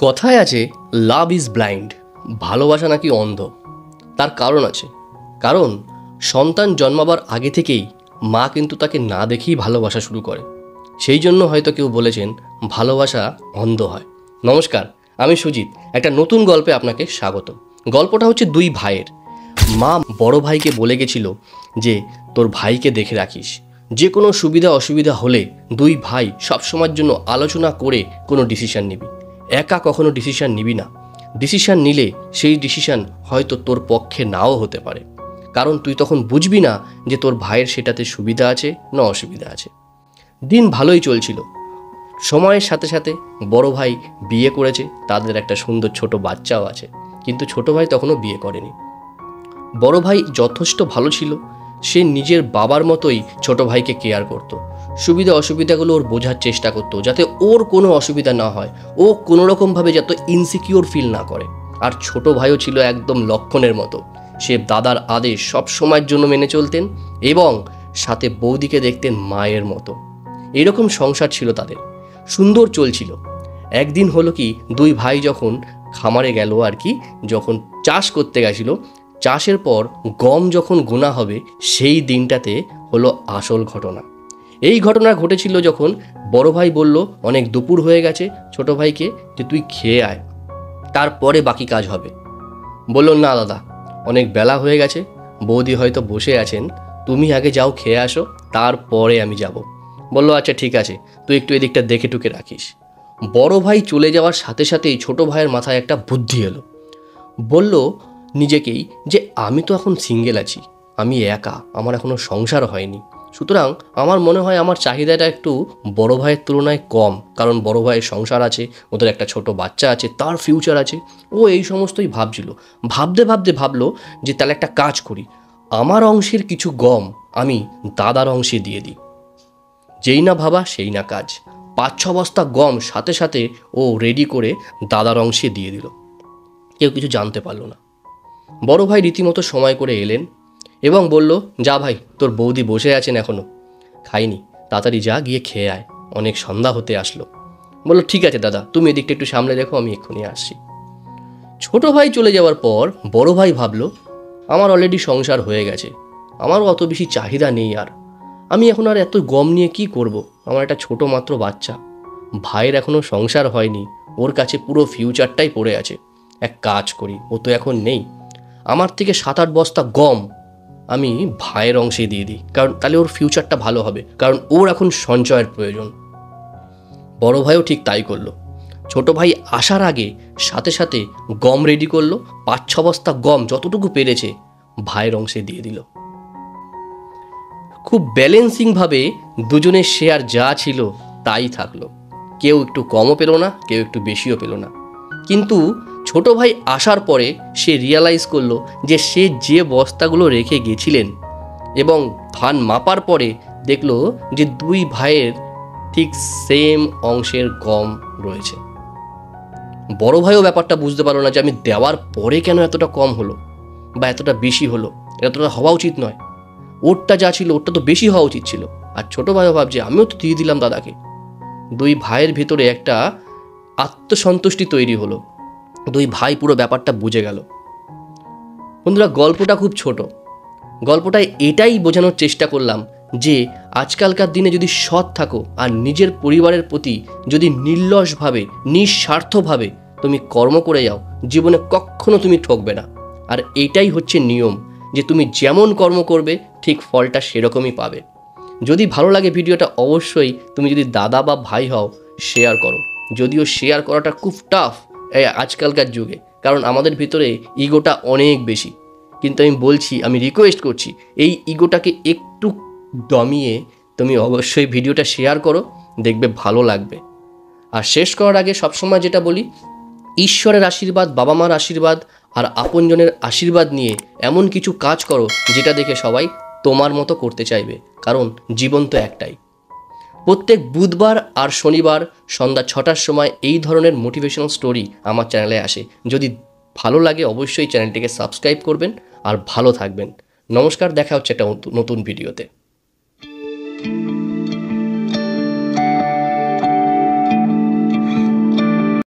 কথায় আছে love is blind, ভালোবাসা নাকি অন্ধ। তার কারণ আছে, কারণ সন্তান জন্মাবার আগে থেকেই মা কিন্তু তাকে না দেখেই ভালোবাসা শুরু করে। সেই জন্য হয়তো কেউ বলেছেন ভালোবাসা অন্ধ হয়। নমস্কার, আমি সুজিত। একটা নতুন গল্পে আপনাকে স্বাগত। গল্পটা হচ্ছে দুই ভাইয়ের। মা বড় ভাইকে বলে গেছিল যে তোর ভাইকে দেখে রাখিস, যে কোনো সুবিধা অসুবিধা হলে দুই ভাই সবসময়ের জন্য আলোচনা করে কোনো ডিসিশন নিবি, একা কখনো ডিসিশন নিবি না। ডিসিশন নিলে সেই ডিসিশন হয়তো তোর পক্ষে নাও হতে পারে, কারণ তুই তখন বুঝবি না যে তোর ভাইয়ের সেটাতে সুবিধা আছে না অসুবিধা আছে। দিন ভালোই চলছিল। সময়ের সাথে সাথে বড় ভাই বিয়ে করেছে, তাদের একটা সুন্দর ছোট বাচ্চাও আছে, কিন্তু ছোট ভাই তখনও বিয়ে করেনি। বড় ভাই যথেষ্ট ভালো ছিল, সে নিজের বাবার মতোই ছোট ভাইকে কেয়ার করত। সুবিধা অসুবিধাগুলো ওর বোঝার চেষ্টা করতো, যাতে ওর কোনো অসুবিধা না হয়, ও কোনো রকমভাবে যাতে ইনসিকিউর ফিল না করে। আর ছোট ভাইও ছিল একদম লক্ষণের মতো, সে দাদার আদেশ সব সময়ের জন্য মেনে চলতেন এবং সাথে বৌদিকে দেখতেন মায়ের মতো। এরকম সংসার ছিল তাদের, সুন্দর চলছিল। একদিন হলো কি, দুই ভাই যখন খামারে গেল আর কি, যখন চাষ করতে গেছিল, চাষের পর গম যখন গোনা হবে সেই দিনটাতে হলো আসল ঘটনা। এই ঘটনা ঘটেছিল যখন বড় ভাই বলল অনেক দুপুর হয়ে গেছে ছোট ভাইকে, যে তুই খেয়ে আয়, তারপরে বাকি কাজ হবে। বলল না দাদা, অনেক বেলা হয়ে গেছে, বৌদি হয়তো বসে আছেন, তুমি আগে যাও খেয়ে আসো, তারপরে আমি যাব। বলল আচ্ছা ঠিক আছে, তুই একটু এদিকটা দেখে টুকে রাখিস। বড় ভাই চলে যাওয়ার সাথে সাথেই ছোট ভাইয়ের মাথায় একটা বুদ্ধি এলো। বলল নিজেকেই যে আমি তো এখন সিঙ্গেল আছি, আমি একা, আমার এখনও সংসার হয়নি, সুতরাং আমার মনে হয় আমার চাহিদাটা একটু বড় ভাইয়ের তুলনায় কম, কারণ বড় ভাইয়ের সংসার আছে, ওদের একটা ছোট বাচ্চা আছে, তার ফিউচার আছে। ও এই সমস্তই ভাবছিল। ভাবতে ভাবতে ভাবলো যে তাহলে একটা কাজ করি, আমার অংশের কিছু গম আমি দাদার অংশে দিয়ে দিই। যেই না ভাবা সেই না কাজ, 5-6 বস্তা গম সাথে সাথে ও রেডি করে দাদার অংশে দিয়ে দিল। কেউ কিছু জানতে পারলো না। বড় ভাই রীতিমতো সময় করে এলেন এবং বলল যা ভাই, তোর বৌদি বসে আছেন এখনো খাইনি, তাড়াতাড়ি যা গিয়ে খেয়ে আয়, অনেক সন্ধ্যা হতে আসলো। বলল ঠিক আছে দাদা, তুমি এদিকটা একটু সামলে রেখো, আমি এক্ষুনি আসছি। ছোট ভাই চলে যাওয়ার পর বড় ভাই ভাবলো আমার অলরেডি সংসার হয়ে গেছে, আমারও অত বেশি চাহিদা নেই, আর আমি এখন আর এত গম নিয়ে কি করব, আমার একটা ছোট মাত্র বাচ্চা, ভাইয়ের এখনও সংসার হয়নি, ওর কাছে পুরো ফিউচারটাই পড়ে আছে। এক কাজ করি, ও তো এখন নেই, আমার থেকে 7-8 বস্তা গম আমি ভাইয়ের অংশে দিয়ে দিই, কারণ তাহলে ওর ফিউচারটা ভালো হবে, কারণ ওর এখন সঞ্চয়ের প্রয়োজন। বড় ভাইও ঠিক তাই করলো। ছোট ভাই আসার আগে সাথে সাথে গম রেডি করলো, 5-6 বস্তা গম যতটুকু পেরেছে ভাইয়ের অংশে দিয়ে দিল। খুব ব্যালেন্সিংভাবে দুজনের শেয়ার যা ছিল তাই থাকলো, কেউ একটু কমও পেল না, কেউ একটু বেশিও পেল না। কিন্তু ছোট ভাই আসার পরে সে রিয়ালাইজ করলো যে সে যে বস্তাগুলো রেখে গেছিলেন এবং ধান মাপার পরে দেখলো যে দুই ভাইয়ের ঠিক সেম অংশের গম রয়েছে। বড় ভাইও ব্যাপারটা বুঝতে পারলো না যে আমি দেওয়ার পরে কেন এতটা কম হলো বা এতটা বেশি হলো, এতটা হওয়া উচিত নয়, ওরটা যা ছিল ওরটা তো বেশি হওয়া উচিত ছিল। আর ছোট ভাইও ভাবছে আমিও তো দিয়ে দিলাম দাদাকে। দুই ভাইয়ের ভিতরে একটা আত্মসন্তুষ্টি তৈরি হলো, দুই ভাই পুরো ব্যাপারটা বুঝে গেল। বন্ধুরা, গল্পটা খুব ছোট, গল্পটায় এটাই বোঝানোর চেষ্টা করলাম যে আজকালকার দিনে যদি সৎ থাকো আর নিজের পরিবারের প্রতি যদি নির্লসভাবে নিঃস্বার্থভাবে তুমি কর্ম করে যাও, জীবনে কখনো তুমি ঠকবে না। আর এটাই হচ্ছে নিয়ম, যে তুমি যেমন কর্ম করবে ঠিক ফলটা সেরকমই পাবে। যদি ভালো লাগে ভিডিওটা, অবশ্যই তুমি যদি দাদা বা ভাই হও শেয়ার করো, যদিও শেয়ার করাটা খুব টাফ এই আজকালকার যুগে, কারণ আমাদের ভিতরে ইগোটা অনেক বেশি। কিন্তু আমি বলছি, আমি রিকোয়েস্ট করছি, এই ইগোটাকে একটু দমিয়ে তুমি অবশ্যই ভিডিওটা শেয়ার করো, দেখবে ভালো লাগবে। আর শেষ করার আগে সবসময় যেটা বলি, ঈশ্বরের আশীর্বাদ, বাবা মার আশীর্বাদ আর আপনজনের আশীর্বাদ নিয়ে এমন কিছু কাজ করো যেটা দেখে সবাই তোমার মতো করতে চাইবে, কারণ জীবন তো একটাই। প্রত্যেক বুধবার আর শনিবার সন্ধ্যা 6টার সময় এই ধরনের মোটিভেশনাল স্টোরি আমার চ্যানেলে আসে। যদি ভালো লাগে অবশ্যই চ্যানেলটিকে সাবস্ক্রাইব করবেন আর ভালো থাকবেন। নমস্কার, দেখা হচ্ছে একটা নতুন ভিডিওতে।